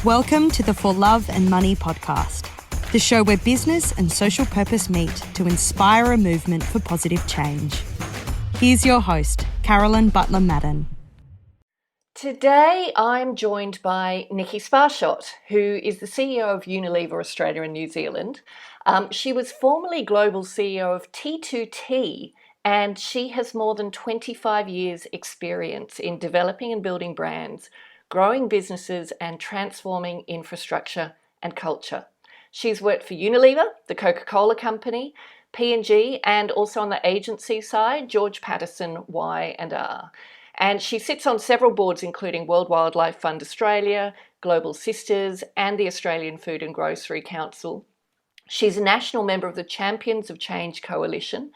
Welcome to the For Love and Money podcast, the show where business and social purpose meet to inspire a movement for positive change. Here's your host, Carolyn Butler-Madden. Today, I'm joined by Nicky Sparshott, who is the CEO of Unilever Australia and New Zealand. She was formerly global CEO of T2T, and she has more than 25 years' experience in developing and building brands, growing businesses, and transforming infrastructure and culture. She's worked for Unilever, the Coca-Cola Company, P&G, and also on the agency side, George Patterson, Y&R. And she sits on several boards, including World Wildlife Fund Australia, Global Sisters, and the Australian Food and Grocery Council. She's a national member of the Champions of Change Coalition,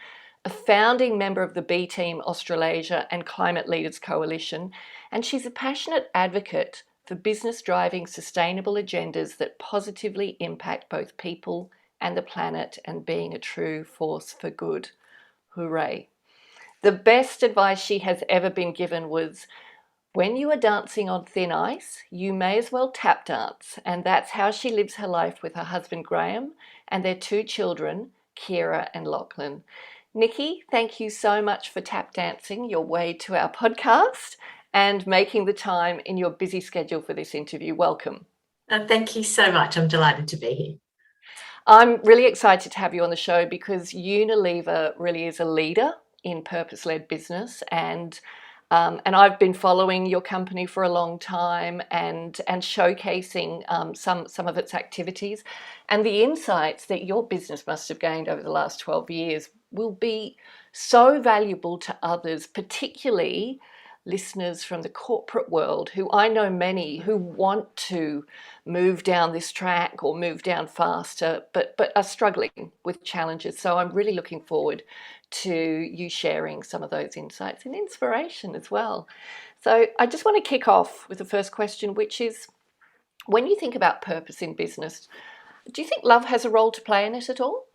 a founding member of the B Team Australasia and Climate Leaders Coalition, and she's a passionate advocate for business driving sustainable agendas that positively impact both people and the planet and being a true force for good. Hooray. The best advice she has ever been given was, when you are dancing on thin ice, you may as well tap dance. And that's how she lives her life with her husband, Graham, and their two children, Kira and Lachlan. Nicky, thank you so much for tap dancing your way to our podcast and making the time in your busy schedule for this interview. Welcome. Thank you so much. I'm delighted to be here. I'm really excited to have you on the show because Unilever really is a leader in purpose-led business, and I've been following your company for a long time and showcasing some of its activities, and the insights that your business must have gained over the last 12 years will be so valuable to others, particularly listeners from the corporate world, who I know many who want to move down this track or move down faster, but are struggling with challenges. So I'm really looking forward to you sharing some of those insights and inspiration as well. So I just want to kick off with the first question, which is, when you think about purpose in business, do you think love has a role to play in it at all?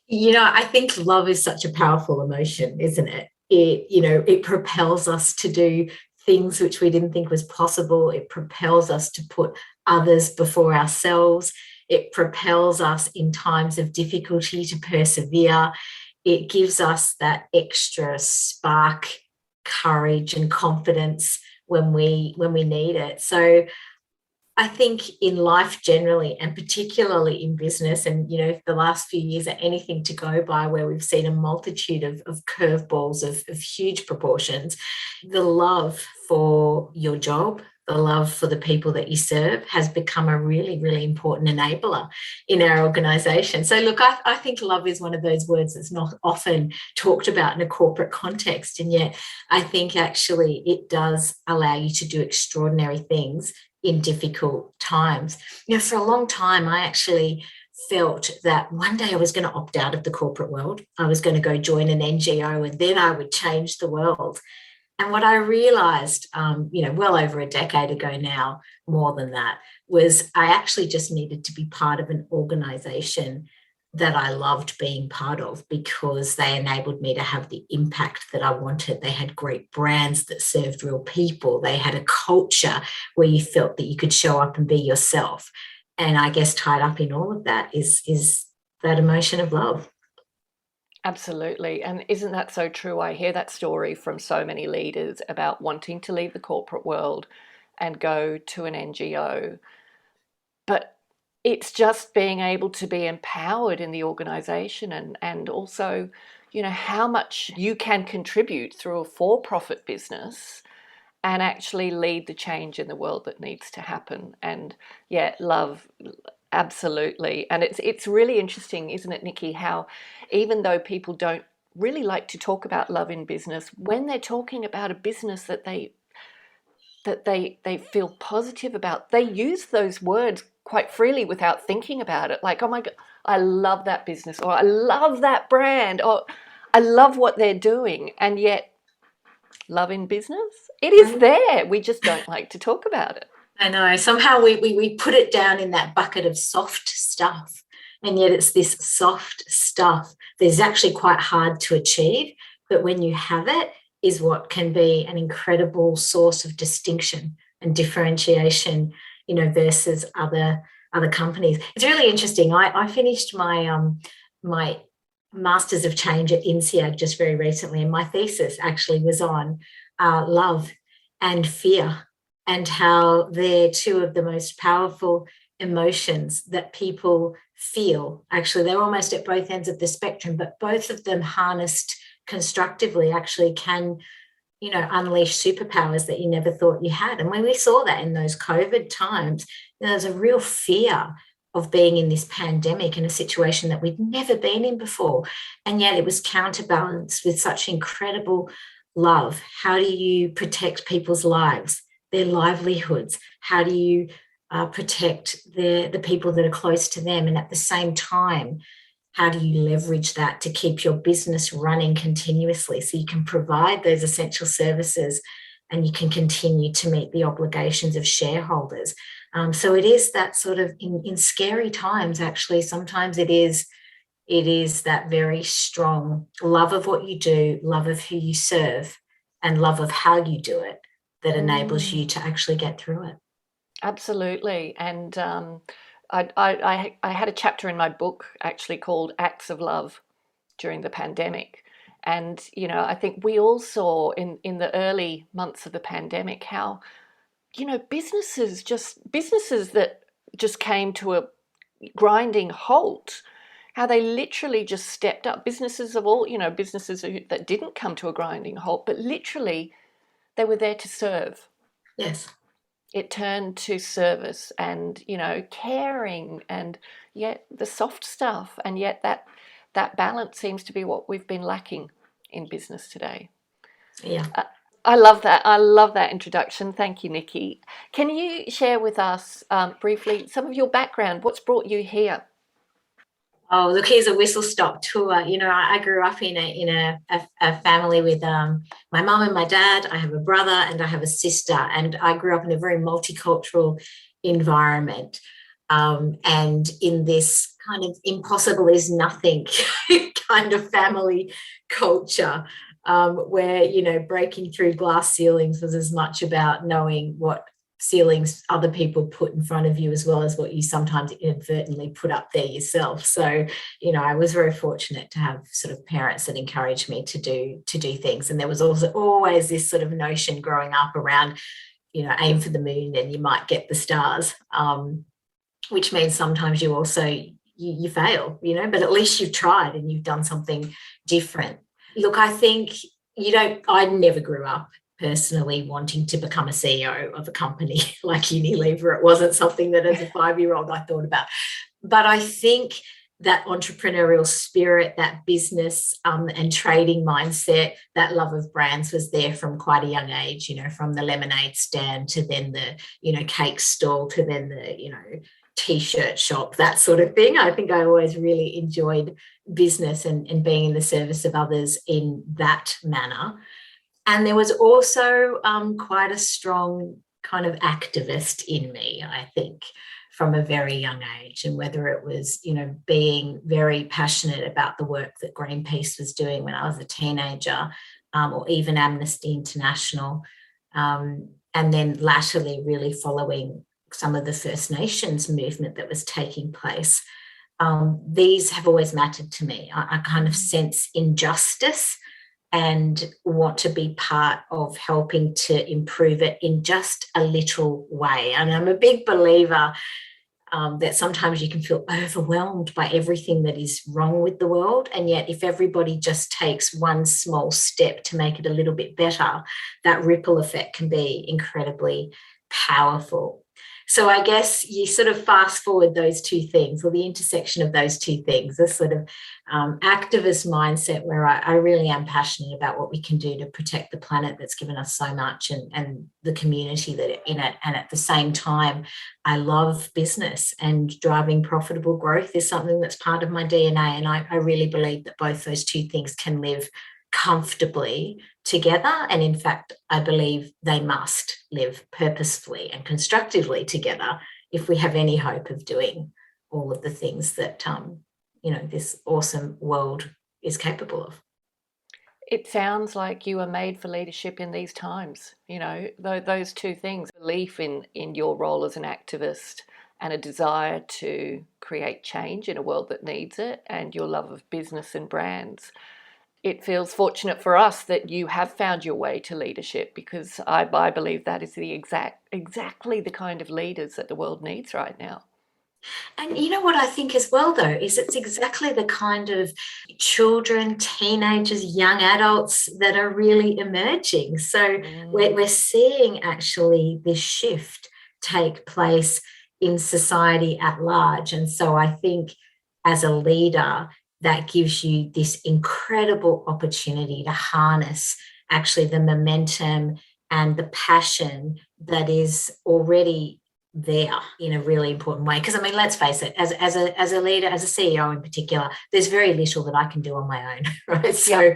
I think love is such a powerful emotion, isn't it? It propels us to do things which we didn't think was possible. It propels us to put others before ourselves. It propels us in times of difficulty to persevere. It gives us that extra spark, courage and confidence when we need it. So I think in life generally, and particularly in business, and the last few years are anything to go by, where we've seen a multitude of curveballs of huge proportions, the love for your job, the love for the people that you serve has become a really, really important enabler in our organisation. So look, I think love is one of those words that's not often talked about in a corporate context, and yet I think actually it does allow you to do extraordinary things in difficult times. For a long time, I actually felt that one day I was going to opt out of the corporate world. I was going to go join an NGO and then I would change the world. And what I realised, well over a decade ago now, more than that, was I actually just needed to be part of an organisation that I loved being part of, because they enabled me to have the impact that I wanted. They had great brands that served real people. They had a culture where you felt that you could show up and be yourself. And I guess tied up in all of that is that emotion of love. Absolutely. And isn't that so true? I hear that story from so many leaders about wanting to leave the corporate world and go to an NGO. But it's just being able to be empowered in the organisation and also, how much you can contribute through a for-profit business and actually lead the change in the world that needs to happen. And love, absolutely. And it's really interesting, isn't it, Nicky, how even though people don't really like to talk about love in business, when they're talking about a business that they feel positive about, they use those words quite freely without thinking about it. Like, oh my God, I love that business, or I love that brand, or I love what they're doing. And yet, love in business, it is there. We just don't like to talk about it. I know. Somehow we put it down in that bucket of soft stuff. And yet it's this soft stuff that is actually quite hard to achieve. But when you have it, is what can be an incredible source of distinction and differentiation versus other companies. It's really interesting. I finished my my Masters of Change at INSEAD just very recently, and my thesis actually was on love and fear, and how they're two of the most powerful emotions that people feel. Actually, they're almost at both ends of the spectrum, but both of them harnessed constructively actually can, unleash superpowers that you never thought you had. And when we saw that in those COVID times, there was a real fear of being in this pandemic in a situation that we'd never been in before. And yet it was counterbalanced with such incredible love. How do you protect people's lives, their livelihoods? How do you protect the people that are close to them? And at the same time, how do you leverage that to keep your business running continuously so you can provide those essential services and you can continue to meet the obligations of shareholders? So it is that sort of, in scary times, actually, sometimes it is that very strong love of what you do, love of who you serve, and love of how you do it that enables you to actually get through it. Absolutely. And I had a chapter in my book actually called Acts of Love during the pandemic. And, I think we all saw in the early months of the pandemic how, businesses that just came to a grinding halt, how they literally just stepped up. Businesses of all, businesses that didn't come to a grinding halt, but literally they were there to serve. Yes. It turned to service and, caring, and yet the soft stuff. And yet that balance seems to be what we've been lacking in business today. Yeah. I love that. I love that introduction. Thank you, Nicky. Can you share with us briefly some of your background? What's brought you here? Oh, look, here's a whistle-stop tour. I grew up in a family with my mum and my dad. I have a brother and I have a sister, and I grew up in a very multicultural environment, and in this kind of impossible is nothing kind of family culture, where breaking through glass ceilings was as much about knowing what ceilings other people put in front of you as well as what you sometimes inadvertently put up there yourself. So I was very fortunate to have sort of parents that encouraged me to do things. And there was also always this sort of notion growing up around aim for the moon and you might get the stars, which means sometimes you also you fail, but at least you've tried and you've done something different. Look, I think I never grew up personally wanting to become a CEO of a company like Unilever. It wasn't something that as a 5-year-old I thought about. But I think that entrepreneurial spirit, that business and trading mindset, that love of brands was there from quite a young age, from the lemonade stand to then the, cake stall to then the, T-shirt shop, that sort of thing. I think I always really enjoyed business and being in the service of others in that manner. And there was also quite a strong kind of activist in me, I think, from a very young age. And whether it was, being very passionate about the work that Greenpeace was doing when I was a teenager, or even Amnesty International, and then latterly really following some of the First Nations movement that was taking place. These have always mattered to me. I kind of sense injustice and want to be part of helping to improve it in just a little way. And I'm a big believer that sometimes you can feel overwhelmed by everything that is wrong with the world. And yet if everybody just takes one small step to make it a little bit better, that ripple effect can be incredibly powerful. So I guess you sort of fast forward those two things, or the intersection of those two things, this sort of activist mindset where I really am passionate about what we can do to protect the planet that's given us so much and the community that in it. And at the same time, I love business, and driving profitable growth is something that's part of my DNA. And I really believe that both those two things can live comfortably together. And in fact, I believe they must live purposefully and constructively together if we have any hope of doing all of the things that, this awesome world is capable of. It sounds like you are made for leadership in these times. You know, those two things, belief in your role as an activist and a desire to create change in a world that needs it, and your love of business and brands. It feels fortunate for us that you have found your way to leadership, because I believe that is exactly the kind of leaders that the world needs right now. And you know what I think as well, though, is it's exactly the kind of children, teenagers, young adults that are really emerging. So we're seeing actually this shift take place in society at large. And so I think as a leader, that gives you this incredible opportunity to harness actually the momentum and the passion that is already there in a really important way. Because I mean, let's face it, as a leader, as a CEO in particular, there's very little that I can do on my own, right? So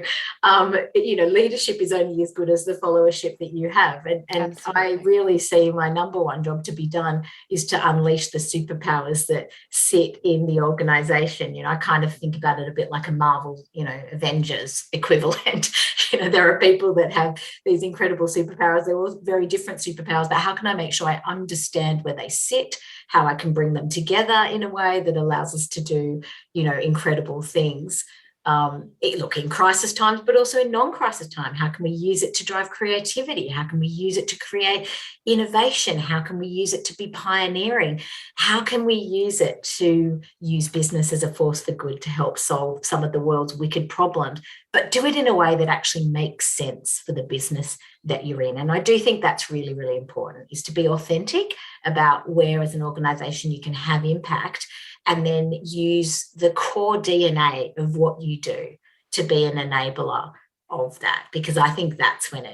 leadership is only as good as the followership that you have, and I really see my number one job to be done is to unleash the superpowers that sit in the organization. I kind of think about it a bit like a Marvel Avengers equivalent. There are people that have these incredible superpowers. They're all very different superpowers, but how can I make sure I understand where they sit, how I can bring them together in a way that allows us to do, incredible things. In crisis times, but also in non-crisis time. How can we use it to drive creativity? How can we use it to create innovation? How can we use it to be pioneering? How can we use it to use business as a force for good to help solve some of the world's wicked problems, but do it in a way that actually makes sense for the business that you're in? And I do think that's really, really important, is to be authentic about where as an organization you can have impact, and then use the core DNA of what you do to be an enabler of that, because I think that's when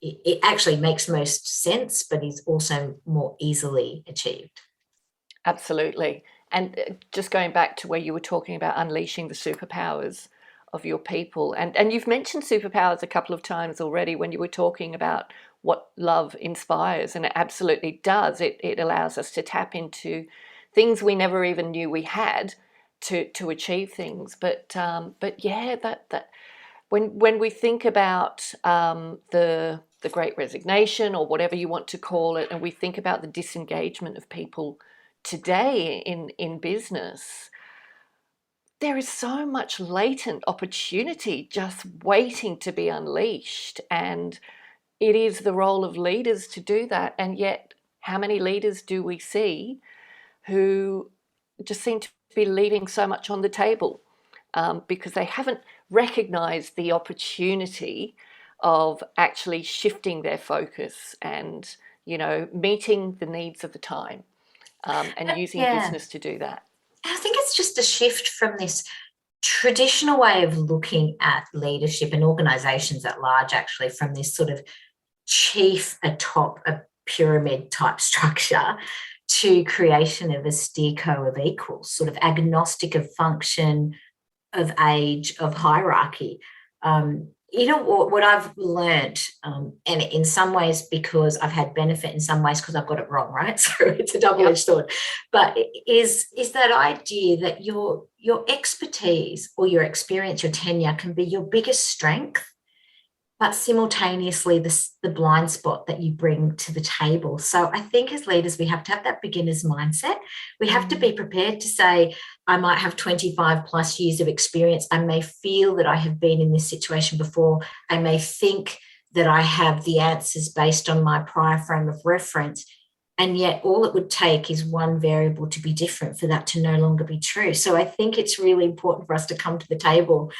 it actually makes most sense, but is also more easily achieved. Absolutely. And just going back to where you were talking about unleashing the superpowers of your people, and you've mentioned superpowers a couple of times already when you were talking about what love inspires, and it absolutely does. It allows us to tap into things we never even knew we had to achieve things. But yeah, that when we think about the Great Resignation, or whatever you want to call it, and we think about the disengagement of people today in business, there is so much latent opportunity just waiting to be unleashed, and it is the role of leaders to do that. And yet, how many leaders do we see who just seem to be leaving so much on the table because they haven't recognized the opportunity of actually shifting their focus and, meeting the needs of the time, and using business to do that? I think it's just a shift from this traditional way of looking at leadership and organizations at large, actually, from this sort of chief atop a pyramid type structure to creation of a steerco of equals, sort of agnostic of function, of age, of hierarchy. What I've learned, and in some ways because I've had benefit, in some ways because I've got it wrong, right? So it's a double-edged sword. But is that idea that your expertise or your experience, your tenure can be your biggest strength, but simultaneously the blind spot that you bring to the table. So I think as leaders, we have to have that beginner's mindset. We have to be prepared to say, I might have 25 plus years of experience. I may feel that I have been in this situation before. I may think that I have the answers based on my prior frame of reference. And yet all it would take is one variable to be different for that to no longer be true. So I think it's really important for us to come to the table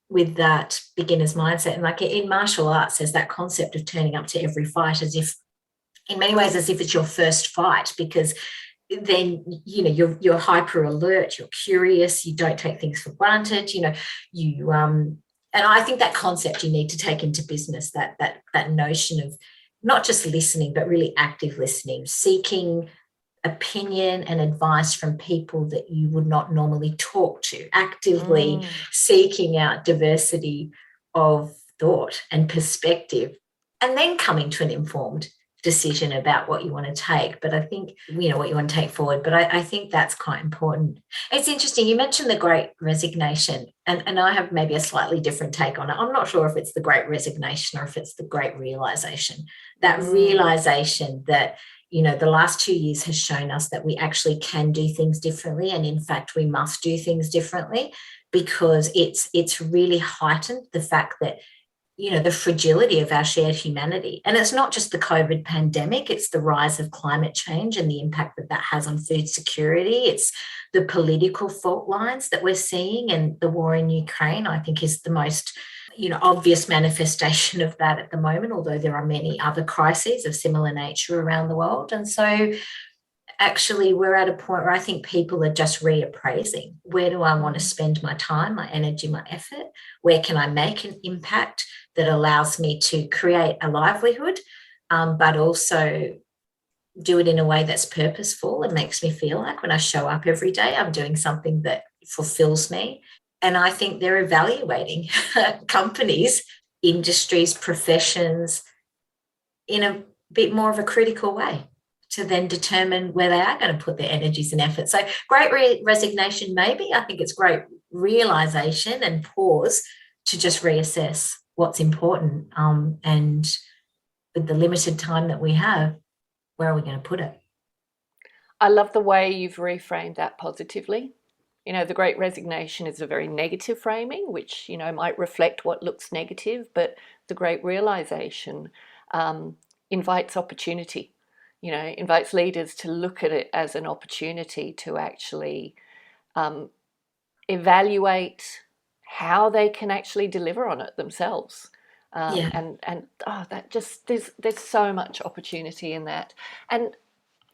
with that beginner's mindset. And like in martial arts, there's that concept of turning up to every fight as if, in many ways, as if it's your first fight, because then, you're hyper alert, you're curious, you don't take things for granted, and I think that concept you need to take into business, that notion of not just listening, but really active listening, seeking opinion and advice from people that you would not normally talk to, actively seeking out diversity of thought and perspective, and then coming to an informed decision about what you want to take, but I think, what you want to take forward. But I think that's quite important. It's interesting. You mentioned the Great Resignation, and I have maybe a slightly different take on it. I'm not sure if it's the Great Resignation or if it's the Great Realization. That realization that, the last 2 years has shown us that we actually can do things differently. And in fact, we must do things differently, because it's really heightened the fact that, the fragility of our shared humanity. And it's not just the COVID pandemic, it's the rise of climate change and the impact that has on food security. It's the political fault lines that we're seeing, and the war in Ukraine, I think, is the most, obvious manifestation of that at the moment, although there are many other crises of similar nature around the world. And so actually we're at a point where I think people are just reappraising, where do I want to spend my time, my energy, my effort? Where can I make an impact that allows me to create a livelihood, but also do it in a way that's purposeful and makes me feel like when I show up every day, I'm doing something that fulfills me. And I think they're evaluating companies, industries, professions in a bit more of a critical way to then determine where they are going to put their energies and efforts. So great resignation, maybe. I think it's great realization and pause to just reassess what's important. And with the limited time that we have, where are we going to put it? I love the way you've reframed that positively. The Great Resignation is a very negative framing, which, might reflect what looks negative, but the Great Realization invites opportunity, invites leaders to look at it as an opportunity to actually evaluate how they can actually deliver on it themselves. That just, there's so much opportunity in that. And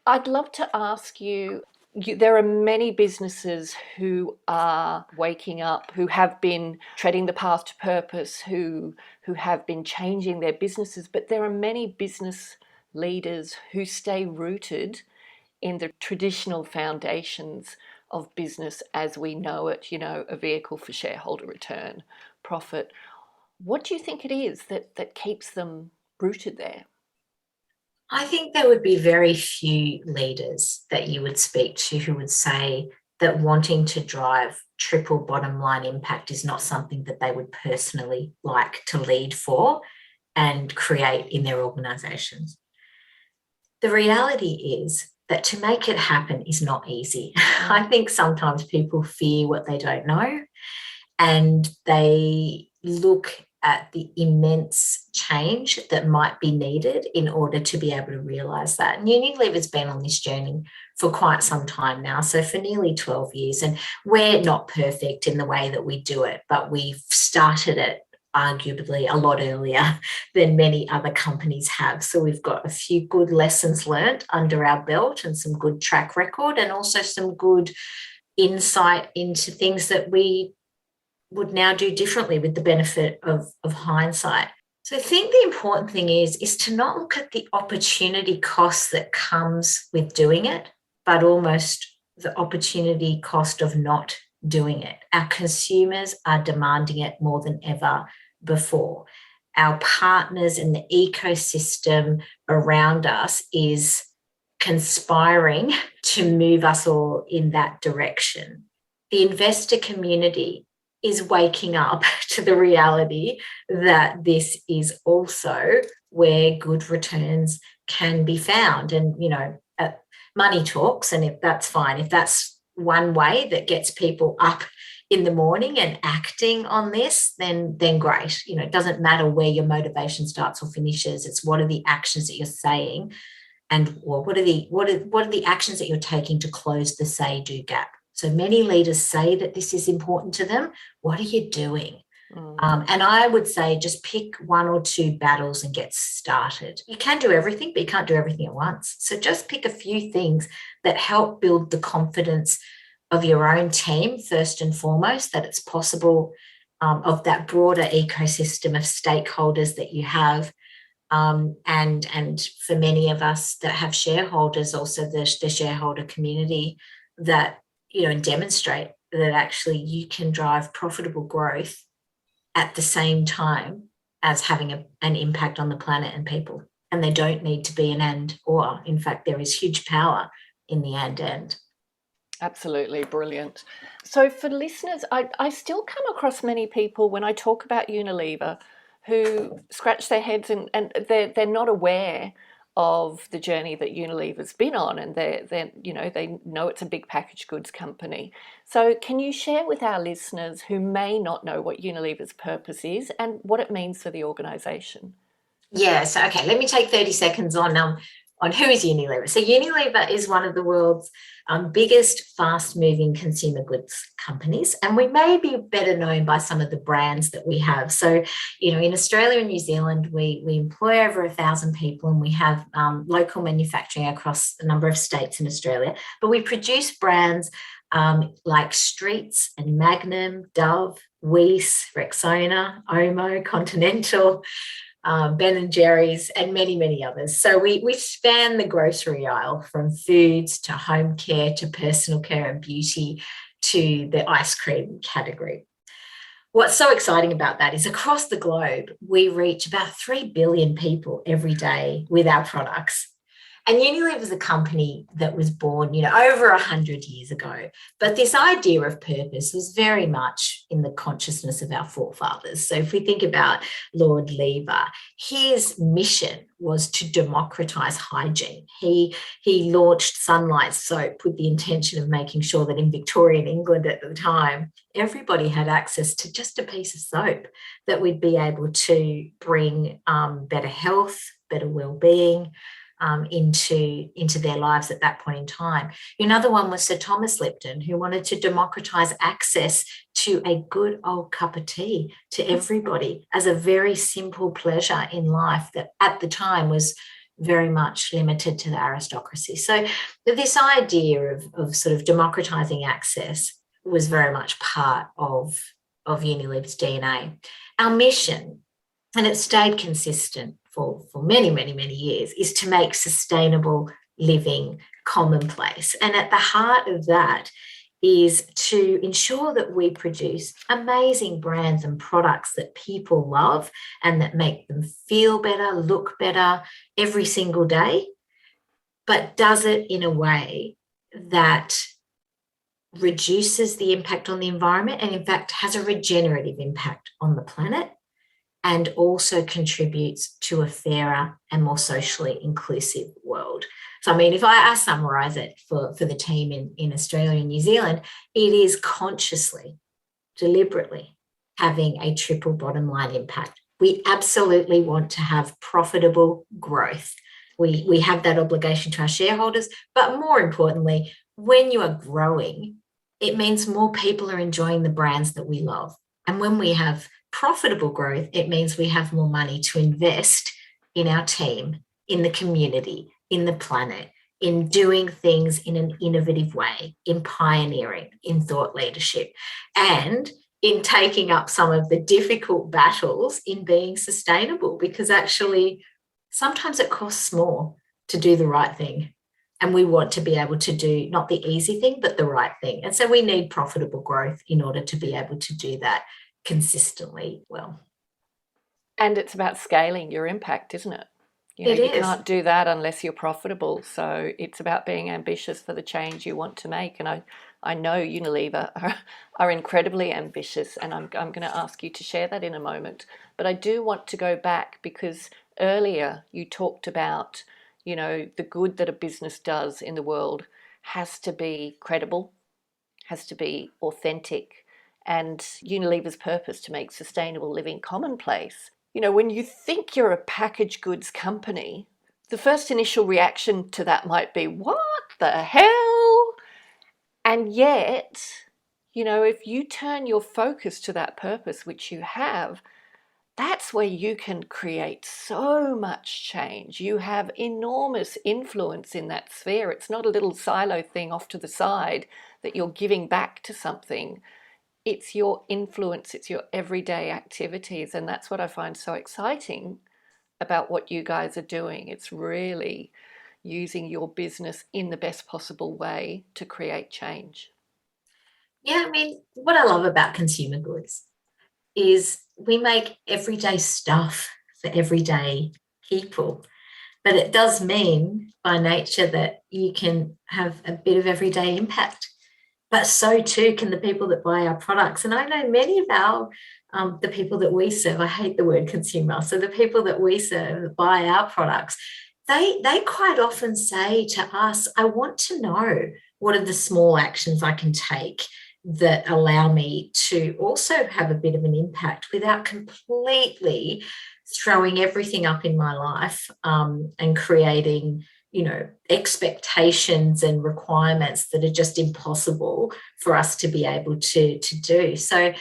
I'd love to ask you, there are many businesses who are waking up, who have been treading the path to purpose, who have been changing their businesses, but there are many business leaders who stay rooted in the traditional foundations of business as we know it, a vehicle for shareholder return, profit. What do you think it is that keeps them rooted there? I think there would be very few leaders that you would speak to who would say that wanting to drive triple bottom line impact is not something that they would personally like to lead for and create in their organisations. The reality is that to make it happen is not easy. I think sometimes people fear what they don't know, and they look at the immense change that might be needed in order to be able to realise that. And Unilever's been on this journey for quite some time now, so for nearly 12 years. And we're not perfect in the way that we do it, but we've started it arguably a lot earlier than many other companies have. So we've got a few good lessons learned under our belt and some good track record, and also some good insight into things that we would now do differently with the benefit of hindsight. So I think the important thing is to not look at the opportunity cost that comes with doing it, but almost the opportunity cost of not doing it. Our consumers are demanding it more than ever before. Our partners and the ecosystem around us is conspiring to move us all in that direction. The investor community is waking up to the reality that this is also where good returns can be found. And, money talks, and if that's fine, if that's one way that gets people up in the morning and acting on this, then great. It doesn't matter where your motivation starts or finishes. It's what are the actions that you're saying, and what are the actions that you're taking to close the say-do gap. So many leaders say that this is important to them. What are you doing? And I would say just pick one or two battles and get started. You can do everything, but you can't do everything at once. So just pick a few things that help build the confidence of your own team, first and foremost, that it's possible, of that broader ecosystem of stakeholders that you have. And for many of us that have shareholders, also the shareholder community, that and demonstrate that actually you can drive profitable growth at the same time as having an impact on the planet and people. and there don't need to be an and or. In fact, there is huge power in the and. Absolutely brilliant. So for listeners, I still come across many people when I talk about Unilever who scratch their heads and they're not aware of the journey that Unilever's been on, and they know it's a big packaged goods company. So can you share with our listeners who may not know what Unilever's purpose is and what it means for the organisation? Yeah, so okay, let me take 30 seconds on who is Unilever. So Unilever is one of the world's biggest fast-moving consumer goods companies, and we may be better known by some of the brands that we have. So, in Australia and New Zealand, we employ over 1,000 people, and we have local manufacturing across a number of states in Australia, but we produce brands like Streets and Magnum, Dove, Weiss, Rexona, Omo, Continental, Ben and Jerry's, and many, many others. So we span the grocery aisle, from foods to home care to personal care and beauty to the ice cream category. What's so exciting about that is across the globe, we reach about 3 billion people every day with our products. And Unilever is a company that was born, over 100 years ago. But this idea of purpose was very much in the consciousness of our forefathers. So if we think about Lord Lever, his mission was to democratize hygiene. He launched Sunlight soap with the intention of making sure that in Victorian England at the time, everybody had access to just a piece of soap that would be able to bring better health, better well-being, into their lives at that point in time. Another one was Sir Thomas Lipton, who wanted to democratize access to a good old cup of tea to everybody as a very simple pleasure in life that at the time was very much limited to the aristocracy. So this idea of sort of democratizing access was very much part of Unilever's DNA. Our mission, and it stayed consistent for many, many, many years, is to make sustainable living commonplace. And at the heart of that is to ensure that we produce amazing brands and products that people love and that make them feel better, look better every single day, but does it in a way that reduces the impact on the environment and, in fact, has a regenerative impact on the planet, and also contributes to a fairer and more socially inclusive world. So, I mean, if I summarise it for the team in Australia and New Zealand, it is consciously, deliberately having a triple bottom line impact. We absolutely want to have profitable growth. We have that obligation to our shareholders, but more importantly, when you are growing, it means more people are enjoying the brands that we love. And when we have profitable growth, it means we have more money to invest in our team, in the community, in the planet, in doing things in an innovative way, in pioneering, in thought leadership, and in taking up some of the difficult battles in being sustainable, because actually sometimes it costs more to do the right thing. And we want to be able to do not the easy thing, but the right thing. And so we need profitable growth in order to be able to do that consistently well. And it's about scaling your impact, isn't it? You can't do that unless you're profitable. So it's about being ambitious for the change you want to make. And I know Unilever are incredibly ambitious, and I'm going to ask you to share that in a moment. But I do want to go back, because earlier you talked about, the good that a business does in the world has to be credible, has to be authentic, and Unilever's purpose to make sustainable living commonplace. When you think you're a packaged goods company, the first initial reaction to that might be, what the hell? And yet, if you turn your focus to that purpose, which you have, that's where you can create so much change. You have enormous influence in that sphere. It's not a little silo thing off to the side that you're giving back to something. It's your influence, it's your everyday activities. And that's what I find so exciting about what you guys are doing. It's really using your business in the best possible way to create change. Yeah, I mean, what I love about consumer goods is we make everyday stuff for everyday people. But it does mean by nature that you can have a bit of everyday impact. But so too can the people that buy our products. And I know many of the people that we serve, I hate the word consumer, so the people that we serve that buy our products, they quite often say to us, I want to know what are the small actions I can take that allow me to also have a bit of an impact without completely throwing everything up in my life and creating, expectations and requirements that are just impossible for us to be able to do. So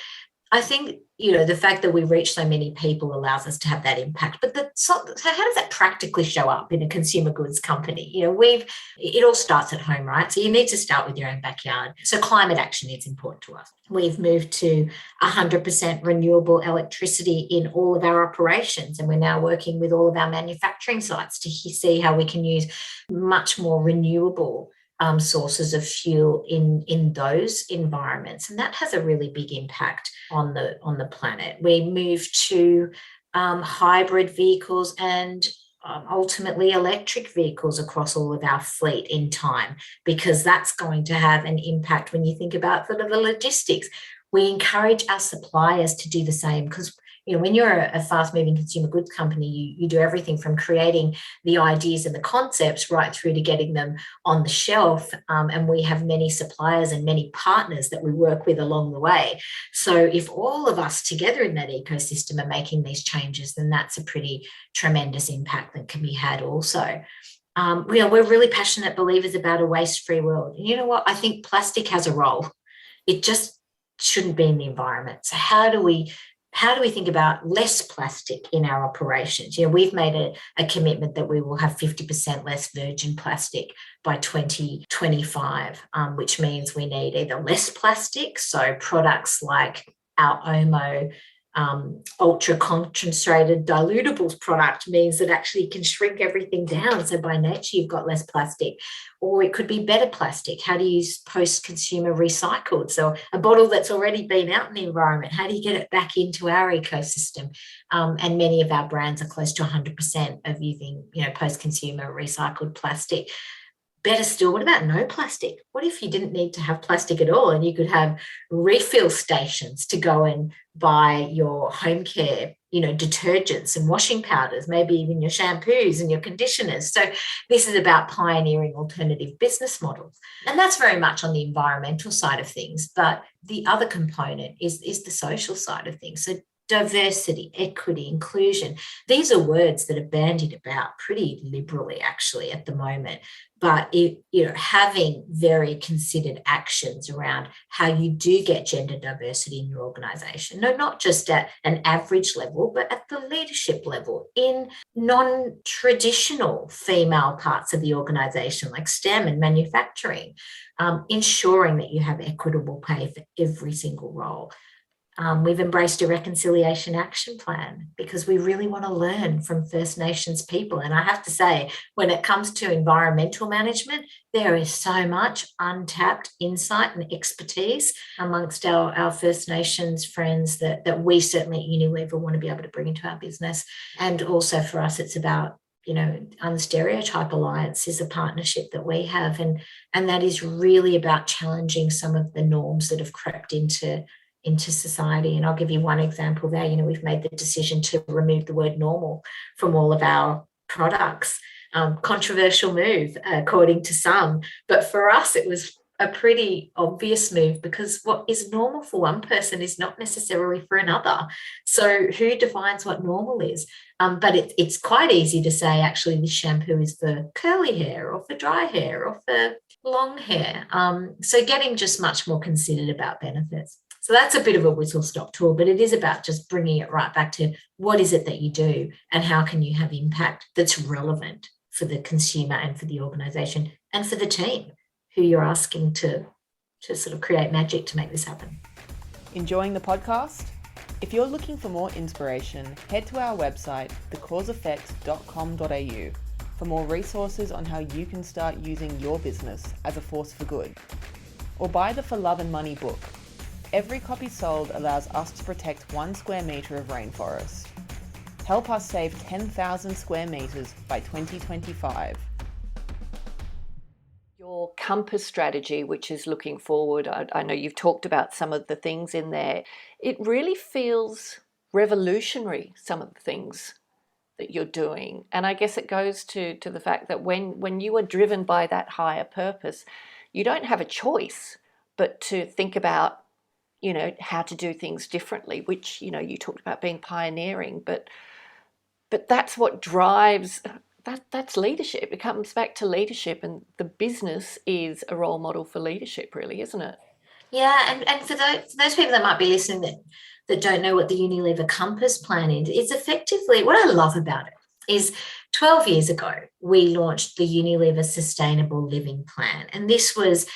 I think, the fact that we reach so many people allows us to have that impact. But so how does that practically show up in a consumer goods company? It all starts at home, right? So you need to start with your own backyard. So climate action is important to us. We've moved to 100% renewable electricity in all of our operations. And we're now working with all of our manufacturing sites to see how we can use much more renewable sources of fuel in those environments, and that has a really big impact on the planet. We move to hybrid vehicles and ultimately electric vehicles across all of our fleet in time, because that's going to have an impact when you think about sort of the logistics. We encourage our suppliers to do the same, because when you're a fast-moving consumer goods company, you do everything from creating the ideas and the concepts right through to getting them on the shelf. And we have many suppliers and many partners that we work with along the way. So if all of us together in that ecosystem are making these changes, then that's a pretty tremendous impact that can be had also. We're really passionate believers about a waste-free world. And you know what? I think plastic has a role. It just shouldn't be in the environment. So how do we think about less plastic in our operations? We've made a commitment that we will have 50% less virgin plastic by 2025, which means we need either less plastic, so products like our Omo ultra concentrated dilutables product means that actually can shrink everything down. So by nature, you've got less plastic. Or it could be better plastic. How do you use post-consumer recycled? So a bottle that's already been out in the environment, how do you get it back into our ecosystem? And many of our brands are close to 100% of using, post-consumer recycled plastic. Better still, what about no plastic? What if you didn't need to have plastic at all and you could have refill stations to go and buy your home care, detergents and washing powders, maybe even your shampoos and your conditioners? So this is about pioneering alternative business models. And that's very much on the environmental side of things. But the other component is the social side of things. So diversity, equity, inclusion. These are words that are bandied about pretty liberally, actually, at the moment. But having very considered actions around how you do get gender diversity in your organisation, not just at an average level, but at the leadership level in non-traditional female parts of the organisation, like STEM and manufacturing, ensuring that you have equitable pay for every single role. We've embraced a reconciliation action plan because we really want to learn from First Nations people. And I have to say, when it comes to environmental management, there is so much untapped insight and expertise amongst our First Nations friends that we certainly at Unilever want to be able to bring into our business. And also for us, it's about, Unstereotype Alliance is a partnership that we have. And that is really about challenging some of the norms that have crept into society. And I'll give you one example there. We've made the decision to remove the word normal from all of our products. Controversial move, according to some. But for us, it was a pretty obvious move, because what is normal for one person is not necessarily for another. So who defines what normal is? But it's quite easy to say, actually, this shampoo is for curly hair or for dry hair or for long hair. So getting just much more considered about benefits. So that's a bit of a whistle-stop tour, but it is about just bringing it right back to what is it that you do and how can you have impact that's relevant for the consumer and for the organisation and for the team who you're asking to sort of create magic to make this happen. Enjoying the podcast? If you're looking for more inspiration, head to our website, thecauseeffect.com.au, for more resources on how you can start using your business as a force for good. Or buy the For Love and Money book. Every copy sold allows us to protect 1 square metre of rainforest. Help us save 10,000 square metres by 2025. Your compass strategy, which is looking forward, I know you've talked about some of the things in there. It really feels revolutionary, some of the things that you're doing. And I guess it goes to the fact that when you are driven by that higher purpose, you don't have a choice but to think about, how to do things differently, which, you talked about being pioneering, but that's what drives that's leadership. It comes back to leadership, and the business is a role model for leadership, really, isn't it? Yeah, and for those people that might be listening that don't know what the Unilever Compass Plan is, it's effectively, what I love about it is 12 years ago, we launched the Unilever Sustainable Living Plan. And this was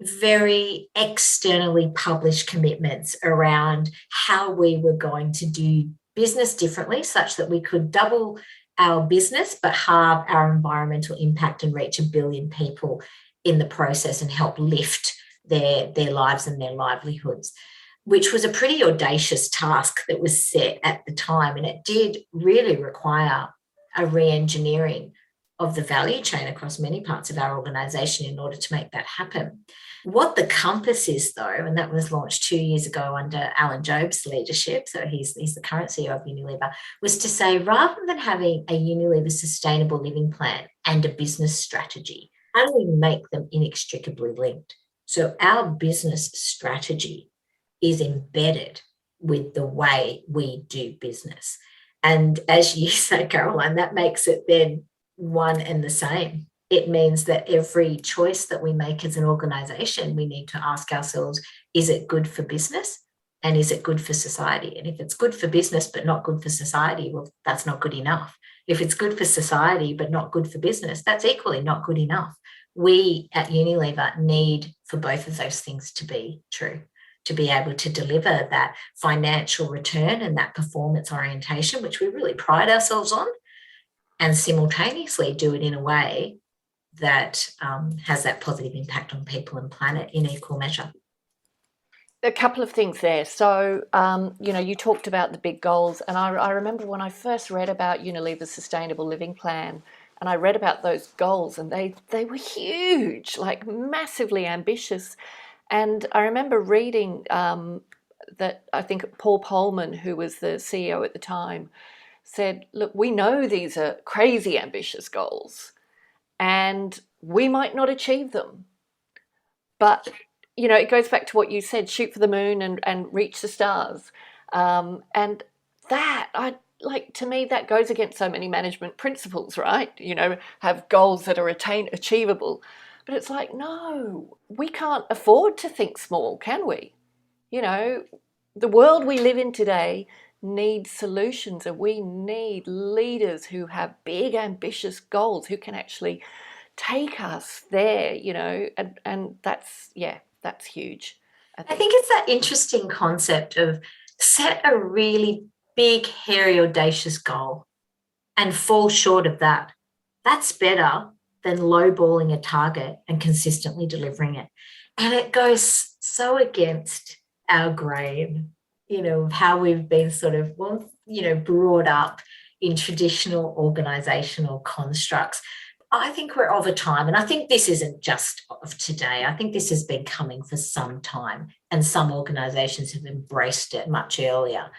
very externally published commitments around how we were going to do business differently, such that we could double our business but halve our environmental impact and reach 1 billion people in the process and help lift their lives and their livelihoods, which was a pretty audacious task that was set at the time. And it did really require a re-engineering of the value chain across many parts of our organisation in order to make that happen. What the compass is, though, and that was launched 2 years ago under Alan Job's leadership, so he's the current CEO of Unilever, was to say, rather than having a Unilever sustainable living plan and a business strategy, how do we make them inextricably linked? So our business strategy is embedded with the way we do business. And as you say, Caroline, that makes it then one and the same. It means that every choice that we make as an organisation, we need to ask ourselves, is it good for business and is it good for society? And if it's good for business but not good for society, well, that's not good enough. If it's good for society but not good for business, that's equally not good enough. We at Unilever need for both of those things to be true, to be able to deliver that financial return and that performance orientation, which we really pride ourselves on, and simultaneously do it in a way that has that positive impact on people and planet in equal measure. A couple of things there. So, you talked about the big goals, and I remember when I first read about Unilever's Sustainable Living Plan, and I read about those goals, and they were huge, like massively ambitious. And I remember reading that I think Paul Polman, who was the CEO at the time, said, look, we know these are crazy ambitious goals and we might not achieve them. But, it goes back to what you said, shoot for the moon and reach the stars. And that, to me, that goes against so many management principles, right? Have goals that are achievable. But it's like, no, we can't afford to think small, can we? The world we live in today needs solutions, and we need leaders who have big, ambitious goals, who can actually take us there, and that's huge. I think it's that interesting concept of set a really big, hairy, audacious goal and fall short of that. That's better than lowballing a target and consistently delivering it. And it goes so against our grain, of how we've been sort of, brought up in traditional organizational constructs. I think we're of a time, and I think this isn't just of today. I think this has been coming for some time, and some organizations have embraced it much earlier.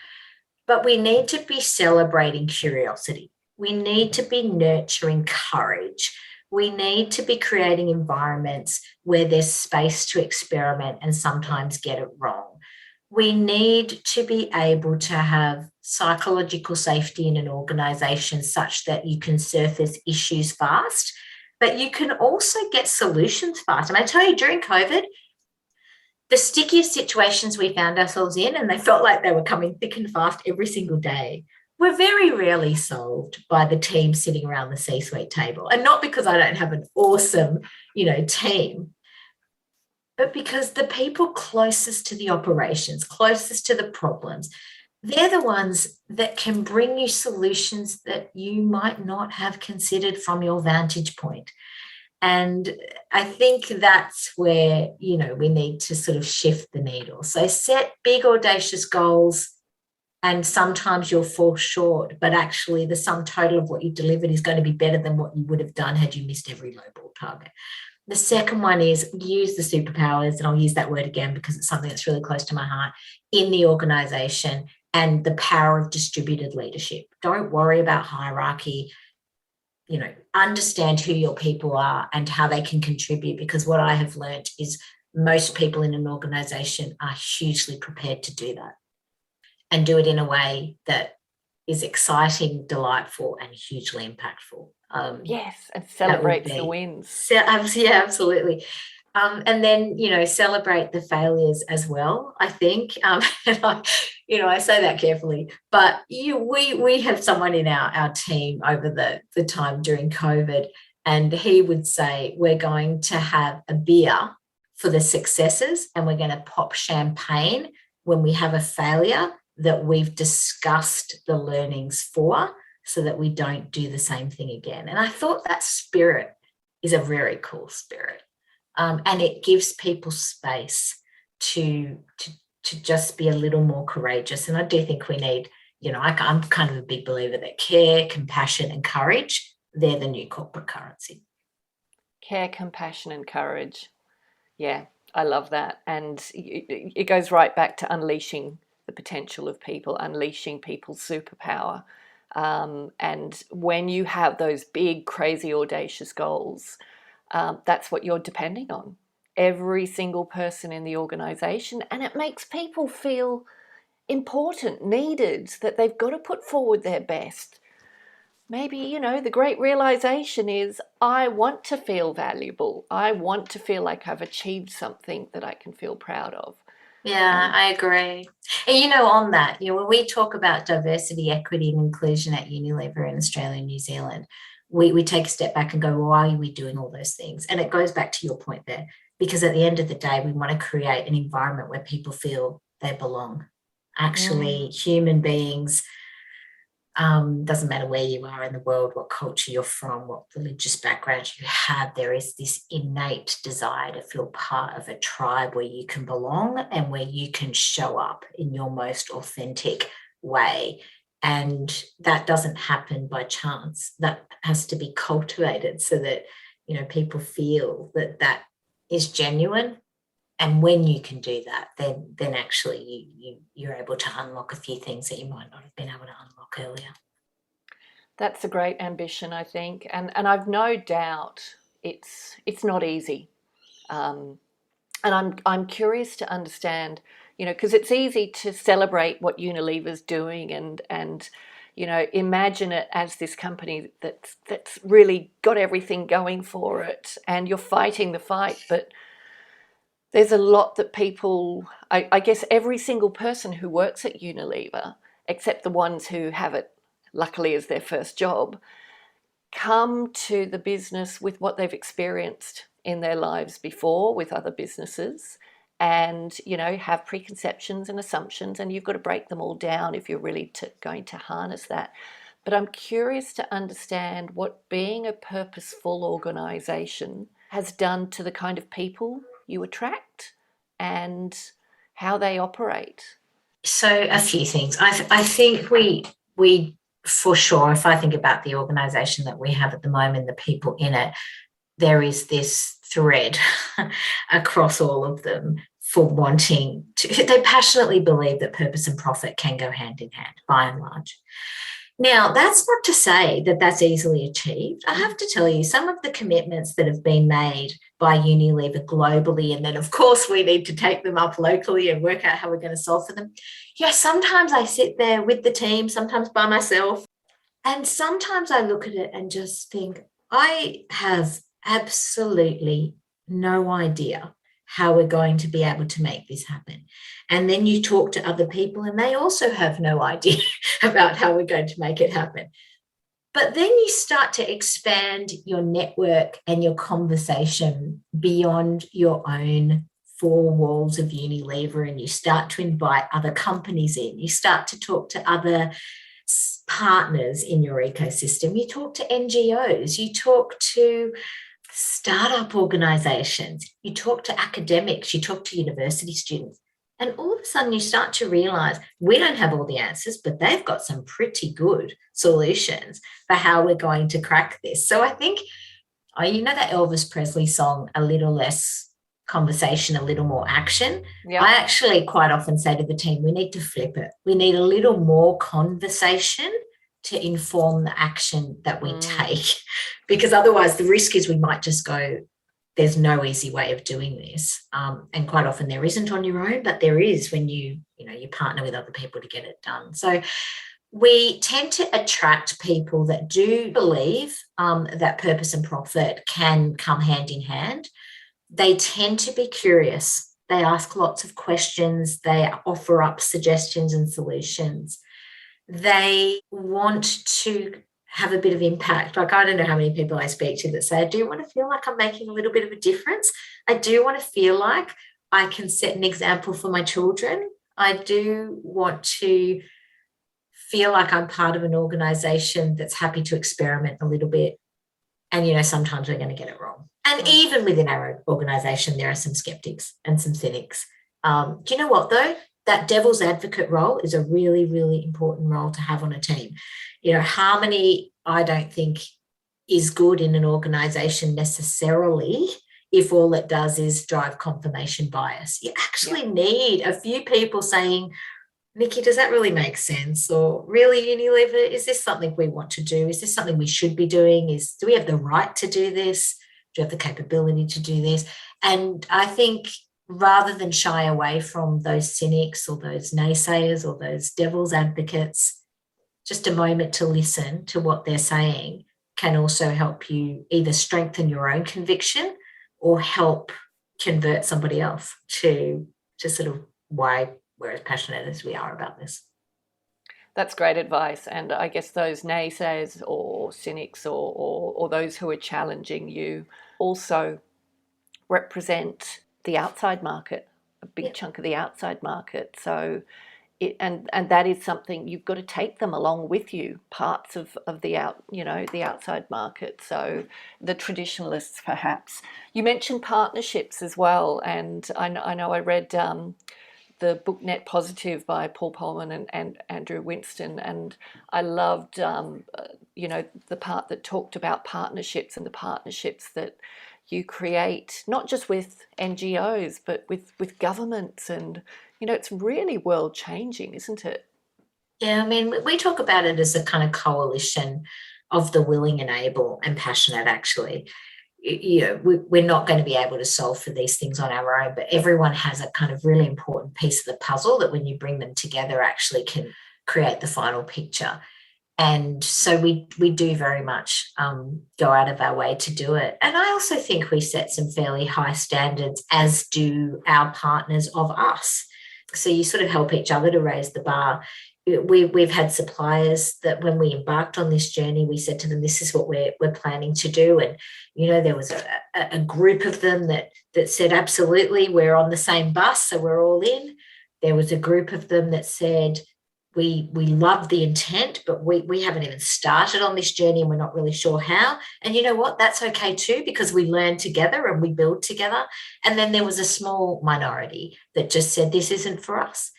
But we need to be celebrating curiosity. We need to be nurturing courage. We need to be creating environments where there's space to experiment and sometimes get it wrong. We need to be able to have psychological safety in an organisation such that you can surface issues fast, but you can also get solutions fast. And I tell you, during COVID, the stickiest situations we found ourselves in, and they felt like they were coming thick and fast every single day, were very rarely solved by the team sitting around the C-suite table. And not because I don't have an awesome, team, but because the people closest to the operations, closest to the problems, they're the ones that can bring you solutions that you might not have considered from your vantage point. And I think that's where, we need to sort of shift the needle. So set big, audacious goals And sometimes you'll fall short, but actually the sum total of what you delivered is going to be better than what you would have done had you missed every lowball target. The second one is use the superpowers, and I'll use that word again because it's something that's really close to my heart, in the organization, and the power of distributed leadership. Don't worry about hierarchy. Understand who your people are and how they can contribute, because what I have learned is most people in an organization are hugely prepared to do that and do it in a way that is exciting, delightful, and hugely impactful. Yes, and celebrates the wins. Yeah, absolutely. And then, celebrate the failures as well, I think. And I say that carefully, but we have someone in our team over the time during COVID, and he would say, we're going to have a beer for the successes and we're going to pop champagne when we have a failure that we've discussed the learnings for, so that we don't do the same thing again. And I thought that spirit is a very cool spirit. And it gives people space to just be a little more courageous. And I do think we need, I'm kind of a big believer that care, compassion, and courage, they're the new corporate currency. Care, compassion, and courage. Yeah, I love that. And it goes right back to unleashing the potential of people, unleashing people's superpower. And when you have those big, crazy, audacious goals, that's what you're depending on. Every single person in the organization. And it makes people feel important, needed, that they've got to put forward their best. Maybe, the great realization is, I want to feel valuable. I want to feel like I've achieved something that I can feel proud of. Yeah, I agree. And, on that, when we talk about diversity, equity, and inclusion at Unilever in Australia and New Zealand, we take a step back and go, well, why are we doing all those things? And it goes back to your point there, because at the end of the day, we want to create an environment where people feel they belong. Actually, human beings, doesn't matter where you are in the world, what culture you're from, what religious background you have, there is this innate desire to feel part of a tribe where you can belong and where you can show up in your most authentic way. And that doesn't happen by chance. That has to be cultivated so that, people feel that is genuine. And when you can do that, then actually you're able to unlock a few things that you might not have been able to unlock earlier. That's a great ambition, I think. And I've no doubt it's not easy. And I'm curious to understand, because it's easy to celebrate what Unilever's doing and imagine it as this company that's really got everything going for it, and you're fighting the fight, but there's a lot that people, I guess every single person who works at Unilever, except the ones who have it luckily as their first job, come to the business with what they've experienced in their lives before with other businesses, and have preconceptions and assumptions, and you've got to break them all down if you're really going to harness that. But I'm curious to understand what being a purposeful organization has done to the kind of people you attract and how they operate. So a few things. I think we for sure, if I think about the organisation that we have at the moment, the people in it, there is this thread across all of them for wanting to, they passionately believe that purpose and profit can go hand in hand, by and large. Now, that's not to say that that's easily achieved. I have to tell you, some of the commitments that have been made by Unilever globally, and then, of course, we need to take them up locally and work out how we're going to solve for them. Yeah, sometimes I sit there with the team, sometimes by myself, and sometimes I look at it and just think, I have absolutely no idea how we're going to be able to make this happen. And then you talk to other people and they also have no idea about how we're going to make it happen. But then you start to expand your network and your conversation beyond your own four walls of Unilever, and you start to invite other companies in. You start to talk to other partners in your ecosystem. You talk to NGOs. You talk to startup organizations, you talk to academics, you talk to university students. And all of a sudden you start to realize we don't have all the answers, but they've got some pretty good solutions for how we're going to crack this. So I think, you know, that Elvis Presley song, A Little Less Conversation, A Little More Action. Yep. I actually quite often say to the team, we need to flip it. We need a little more conversation to inform the action that we take, because otherwise the risk is we might just go, there's no easy way of doing this. And quite often there isn't on your own, but there is when you partner with other people to get it done. So we tend to attract people that do believe that purpose and profit can come hand in hand. They tend to be curious. They ask lots of questions. They offer up suggestions and solutions. They want to have a bit of impact. Like, I don't know how many people I speak to that say, I do want to feel like I'm making a little bit of a difference. I do want to feel like I can set an example for my children. I do want to feel like I'm part of an organisation that's happy to experiment a little bit. And, you know, sometimes we're going to get it wrong. And even within our organisation, there are some skeptics and some cynics. Do you know what, though? That devil's advocate role is a really, really important role to have on a team. You know, harmony, I don't think, is good in an organisation necessarily if all it does is drive confirmation bias. You actually need a few people saying, Nicky, does that really make sense? Or really, Unilever, is this something we want to do? Is this something we should be doing? Do we have the right to do this? Do we have the capability to do this? And I think rather than shy away from those cynics or those naysayers or those devil's advocates, just a moment to listen to what they're saying can also help you either strengthen your own conviction or help convert somebody else to sort of why we're as passionate as we are about this. That's great advice. And I guess those naysayers or cynics or those who are challenging you also represent the outside market, a big chunk of the outside market. So and that is something you've got to take them along with you, parts of the outside market. So the traditionalists, perhaps. You mentioned partnerships as well, and I know I read the book Net Positive by Paul Polman and Andrew Winston, and I loved the part that talked about partnerships and the partnerships that you create, not just with NGOs but with governments, and it's really world changing, isn't it? Yeah, I mean, we talk about it as a kind of coalition of the willing and able and passionate. Actually, we're not going to be able to solve for these things on our own, but everyone has a kind of really important piece of the puzzle that when you bring them together actually can create the final picture. And so we do very much go out of our way to do it. And I also think we set some fairly high standards, as do our partners of us. So you sort of help each other to raise the bar. We've had suppliers that when we embarked on this journey, we said to them, this is what we're planning to do. And, there was a group of them that said, absolutely, we're on the same bus, so we're all in. There was a group of them that said, we love the intent, but we haven't even started on this journey and we're not really sure how. And you know what? That's okay too, because we learn together and we build together. And then there was a small minority that just said, this isn't for us.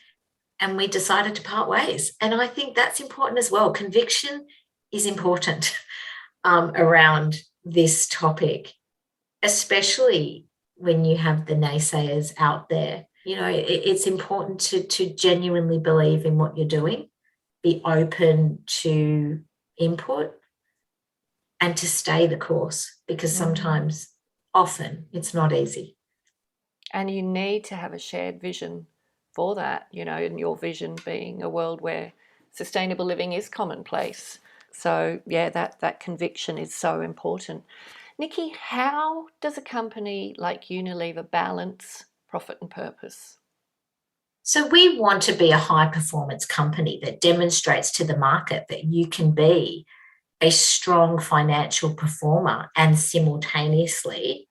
And we decided to part ways. And I think that's important as well. Conviction is important around this topic, especially when you have the naysayers out there. It's important to genuinely believe in what you're doing, be open to input, and to stay the course, because often it's not easy. And you need to have a shared vision for that, and your vision being a world where sustainable living is commonplace. So, yeah, that conviction is so important. Nicky, how does a company like Unilever balance profit and purpose? So we want to be a high-performance company that demonstrates to the market that you can be a strong financial performer and simultaneously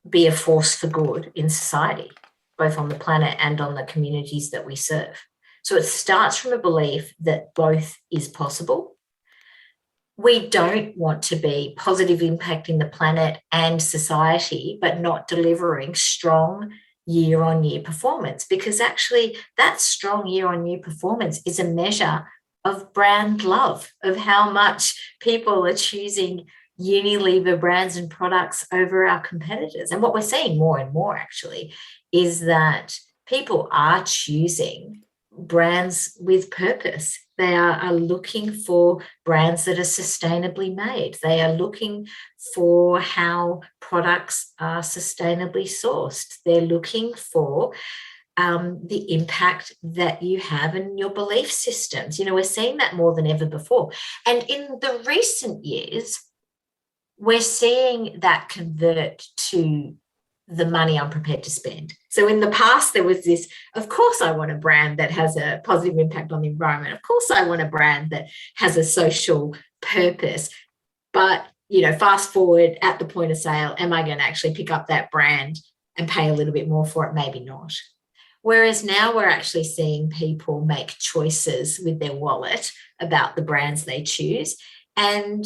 be a force for good in society, both on the planet and on the communities that we serve. So it starts from a belief that both is possible. We don't want to be positive impacting the planet and society, but not delivering strong year-on-year performance, because actually that strong year-on-year performance is a measure of brand love, of how much people are choosing Unilever brands and products over our competitors. And what we're seeing more and more actually is that people are choosing brands with purpose. They are looking for brands that are sustainably made. They are looking for how products are sustainably sourced. They're looking for the impact that you have in your belief systems. You know, we're seeing that more than ever before. And in the recent years, we're seeing that convert to the money I'm prepared to spend. So in the past, there was this, of course, I want a brand that has a positive impact on the environment. Of course, I want a brand that has a social purpose. But, you know, fast forward at the point of sale, am I going to actually pick up that brand and pay a little bit more for it? Maybe not. Whereas now we're actually seeing people make choices with their wallet about the brands they choose. And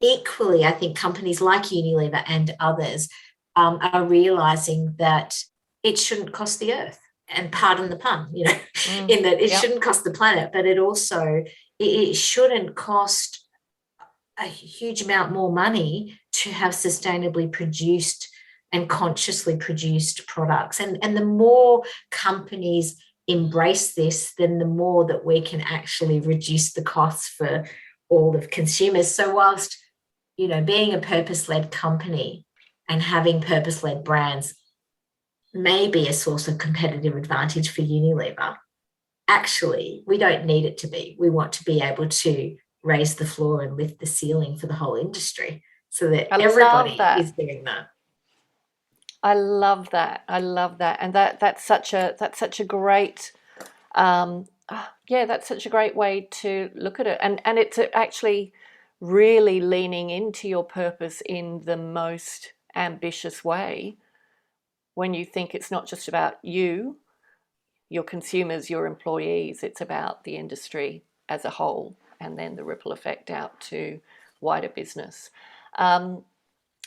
equally, I think companies like Unilever and others are realizing that it shouldn't cost the earth, and pardon the pun, you know, in that it shouldn't cost the planet, but it shouldn't cost a huge amount more money to have sustainably produced and consciously produced products. And the more companies embrace this, then the more that we can actually reduce the costs for all of consumers. So whilst, you know, being a purpose-led company and having purpose-led brands may be a source of competitive advantage for Unilever, actually, we don't need it to be. We want to be able to raise the floor and lift the ceiling for the whole industry so that everybody is doing that. I love that. And that's such a great that's such a great way to look at it. And it's actually really leaning into your purpose in the most ambitious way, when you think it's not just about you, your consumers, your employees, it's about the industry as a whole, and then the ripple effect out to wider business.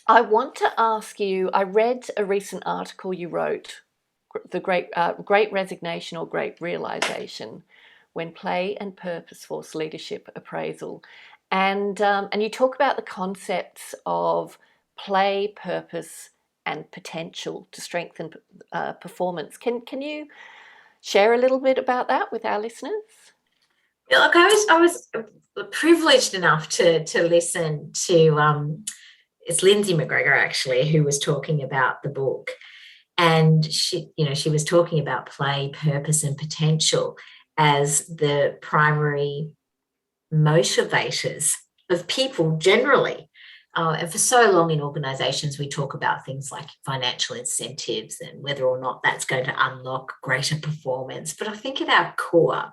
I want to ask you, I read a recent article you wrote, the great resignation or great realization, when play and purpose force leadership appraisal. And you talk about the concepts of play, purpose, and potential to strengthen performance. Can you share a little bit about that with our listeners? Yeah, look, I was privileged enough to listen to it's Lindsay McGregor actually, who was talking about the book, and she was talking about play, purpose, and potential as the primary motivators of people generally. And for so long in organisations, we talk about things like financial incentives and whether or not that's going to unlock greater performance. But I think at our core,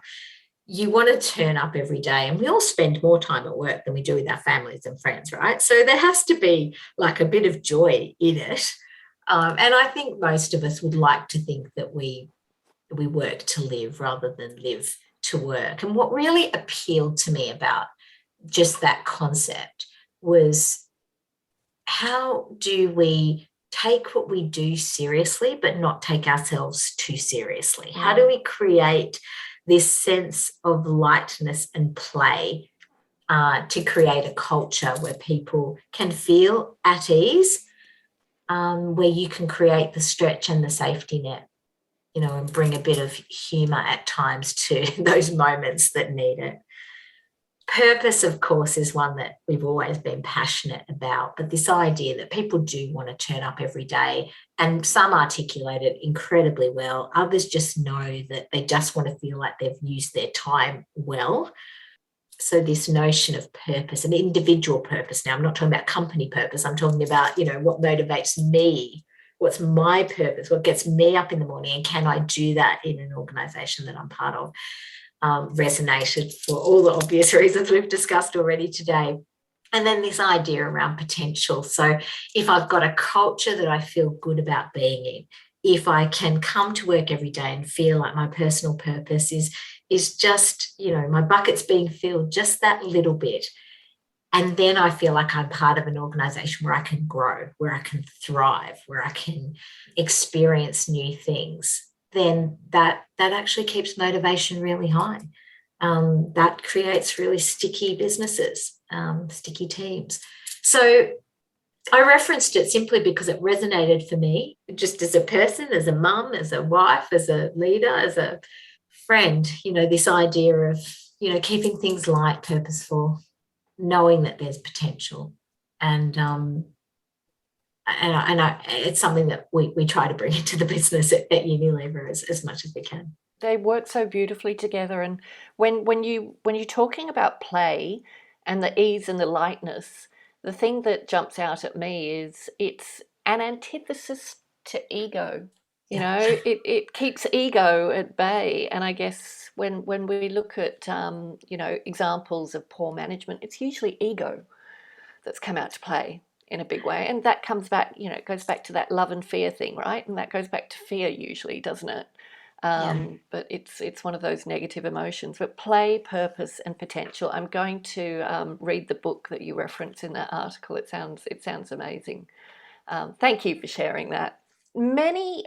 you want to turn up every day, and we all spend more time at work than we do with our families and friends, right? So there has to be like a bit of joy in it. And I think most of us would like to think that we work to live rather than live to work. And what really appealed to me about just that concept was, how do we take what we do seriously but not take ourselves too seriously? How do we create this sense of lightness and play to create a culture where people can feel at ease, where you can create the stretch and the safety net, you know, and bring a bit of humour at times to those moments that need it. Purpose, of course, is one that we've always been passionate about, but this idea that people do want to turn up every day, and some articulate it incredibly well, others just know that they just want to feel like they've used their time well. So this notion of purpose, an individual purpose, now I'm not talking about company purpose, I'm talking about, you know, what motivates me, what's my purpose, what gets me up in the morning, and can I do that in an organisation that I'm part of? Resonated for all the obvious reasons we've discussed already today. And then this idea around potential. So if I've got a culture that I feel good about being in, if I can come to work every day and feel like my personal purpose is just, you know, my bucket's being filled just that little bit, And then I feel like I'm part of an organization where I can grow, where I can thrive, where I can experience new things, then that actually keeps motivation really high. That creates really sticky businesses, sticky teams. So I referenced it simply because it resonated for me, just as a person, as a mum, as a wife, as a leader, as a friend, this idea of, keeping things light, purposeful, knowing that there's potential. And it's something that we try to bring into the business at Unilever as much as we can. They work so beautifully together. And when you're talking about play and the ease and the lightness, the thing that jumps out at me is it's an antithesis to ego. It keeps ego at bay. And I guess when we look at examples of poor management, it's usually ego that's come out to play in a big way. And that comes back, it goes back to that love and fear thing, right? And that goes back to fear usually, doesn't it? But it's one of those negative emotions. But play, purpose, and potential. I'm going to read the book that you reference in that article. It sounds amazing. Thank you for sharing that. Many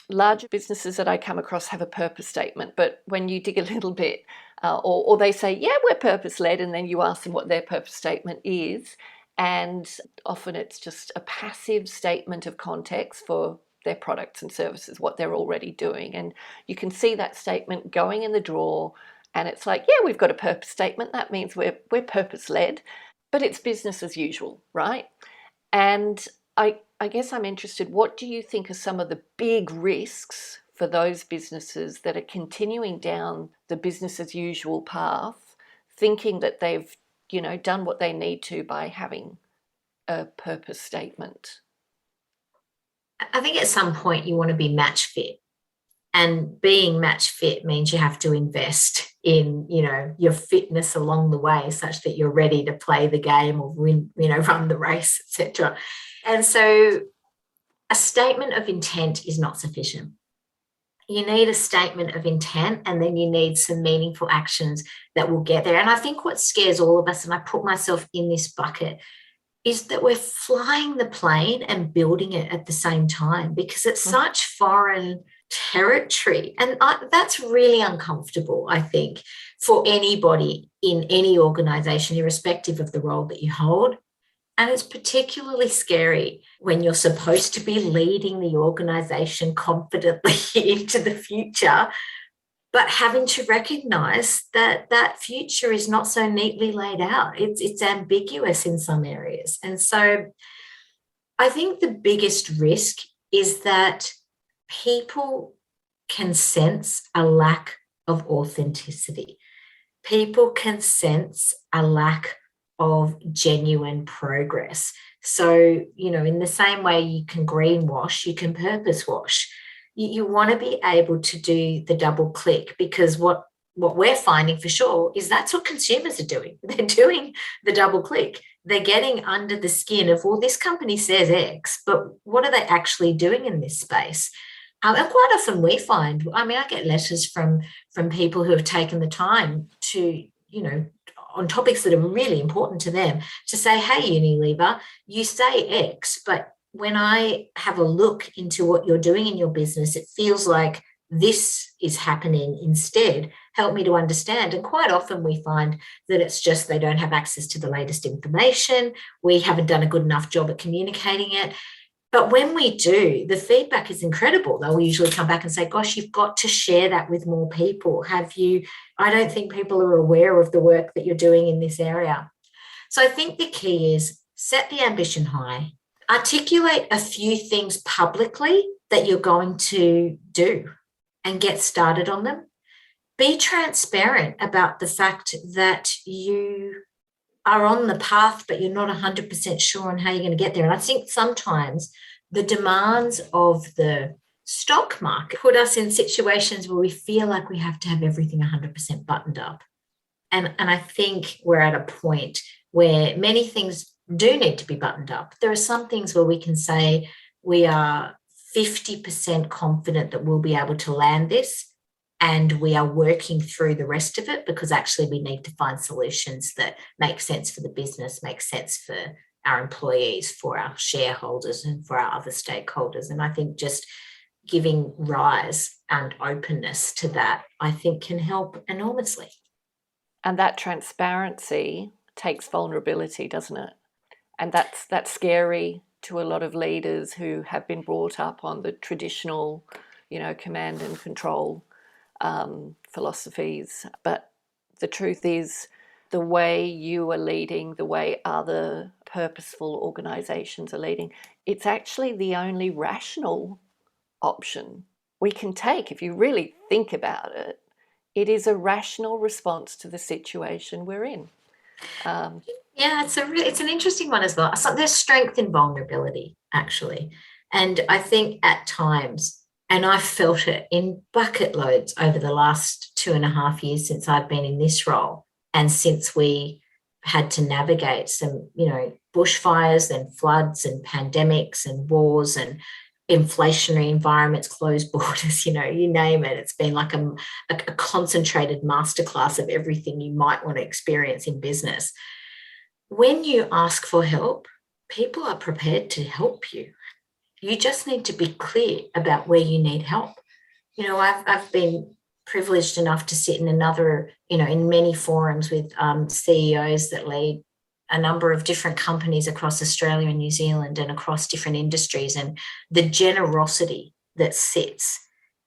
larger businesses that I come across have a purpose statement, but when you dig a little bit, or they say, yeah, we're purpose-led, and then you ask them what their purpose statement is, and often it's just a passive statement of context for their products and services, what they're already doing. And you can see that statement going in the drawer, and it's like, yeah, we've got a purpose statement. That means we're purpose-led, but it's business as usual, right? And I guess I'm interested, what do you think are some of the big risks for those businesses that are continuing down the business as usual path, thinking that they've, done what they need to by having a purpose statement? I think at some point you want to be match fit. And being match fit means you have to invest in, your fitness along the way such that you're ready to play the game or win, run the race, etc. And so a statement of intent is not sufficient. You need a statement of intent, and then you need some meaningful actions that will get there. And I think what scares all of us, and I put myself in this bucket, is that we're flying the plane and building it at the same time, because it's such foreign territory. And that's really uncomfortable, I think, for anybody in any organization, irrespective of the role that you hold. And it's particularly scary when you're supposed to be leading the organization confidently into the future, but having to recognize that that future is not so neatly laid out. It's ambiguous in some areas. And so I think the biggest risk is that people can sense a lack of authenticity. People can sense a lack of genuine progress. So, in the same way you can greenwash, you can purpose wash. You want to be able to do the double click, because what we're finding for sure is that's what consumers are doing. They're doing the double click. They're getting under the skin of, well, this company says X, but what are they actually doing in this space? And quite often we find, I get letters from people who have taken the time to, on topics that are really important to them, to say, hey, Unilever, you say X, but when I have a look into what you're doing in your business, it feels like this is happening instead. Help me to understand. And quite often we find that it's just they don't have access to the latest information. We haven't done a good enough job at communicating it. But when we do, the feedback is incredible. They'll usually come back and say, gosh, you've got to share that with more people. I don't think people are aware of the work that you're doing in this area. So I think the key is set the ambition high, articulate a few things publicly that you're going to do and get started on them. Be transparent about the fact that you are on the path, but you're not 100% sure on how you're going to get there. And I think sometimes the demands of the stock market put us in situations where we feel like we have to have everything 100% buttoned up. And I think we're at a point where many things do need to be buttoned up. There are some things where we can say we are 50% confident that we'll be able to land this, and we are working through the rest of it, because actually we need to find solutions that make sense for the business, make sense for our employees, for our shareholders, and for our other stakeholders. And I think just giving rise and openness to that, I think, can help enormously. And that transparency takes vulnerability, doesn't it? And that's scary to a lot of leaders who have been brought up on the traditional, command and control philosophies. But the truth is, the way you are leading, the way other purposeful organizations are leading, it's actually the only rational option we can take. If you really think about it, it is a rational response to the situation we're in. Yeah, it's an interesting one as well. So there's strength in vulnerability, actually. And I think at times, and I've felt it in bucket loads over the last 2.5 years since I've been in this role, and since we had to navigate some, bushfires and floods and pandemics and wars and inflationary environments, closed borders, you name it. It's been like a concentrated masterclass of everything you might want to experience in business. When you ask for help, people are prepared to help you. You just need to be clear about where you need help. I've been privileged enough to sit in in many forums with CEOs that lead a number of different companies across Australia and New Zealand and across different industries, and the generosity that sits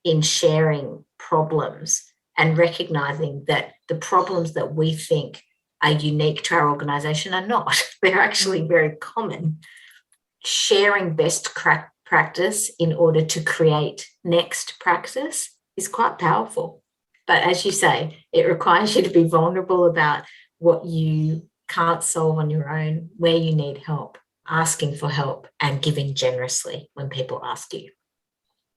in sharing problems and recognizing that the problems that we think are unique to our organization are not. They're actually very common. Sharing best practice in order to create next practice is quite powerful. But as you say, it requires you to be vulnerable about what you can't solve on your own, where you need help, asking for help, and giving generously when people ask you.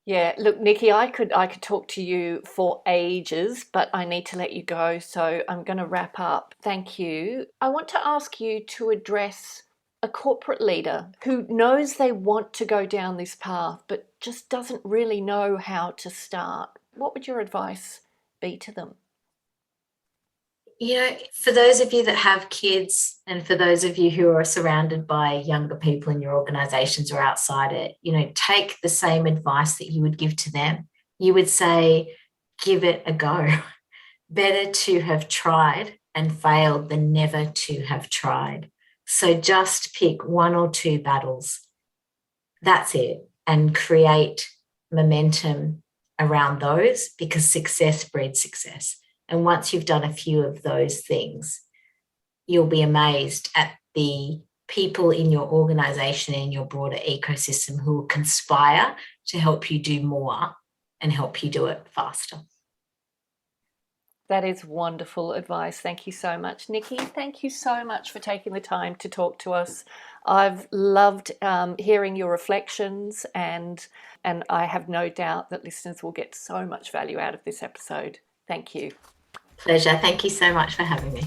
Yeah, look, Nicky, I could talk to you for ages, but I need to let you go, so I'm going to wrap up. Thank you. I want to ask you to address a corporate leader who knows they want to go down this path, but just doesn't really know how to start. What would your advice be to them? For those of you that have kids, and for those of you who are surrounded by younger people in your organizations or outside it, take the same advice that you would give to them. You would say, give it a go. Better to have tried and failed than never to have tried. So just pick 1 or 2 battles. That's it. And create momentum around those, because success breeds success. And once you've done a few of those things, you'll be amazed at the people in your organization and your broader ecosystem who will conspire to help you do more and help you do it faster. That is wonderful advice. Thank you so much, Nicky. Thank you so much for taking the time to talk to us. I've loved hearing your reflections, and I have no doubt that listeners will get so much value out of this episode. Thank you. Pleasure. Thank you so much for having me.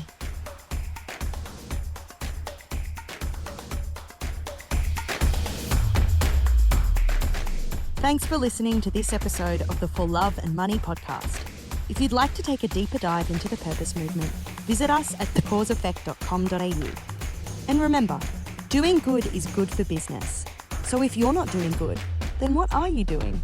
Thanks for listening to this episode of the For Love and Money podcast. If you'd like to take a deeper dive into the purpose movement, visit us at thecauseeffect.com.au. And remember, doing good is good for business. So if you're not doing good, then what are you doing?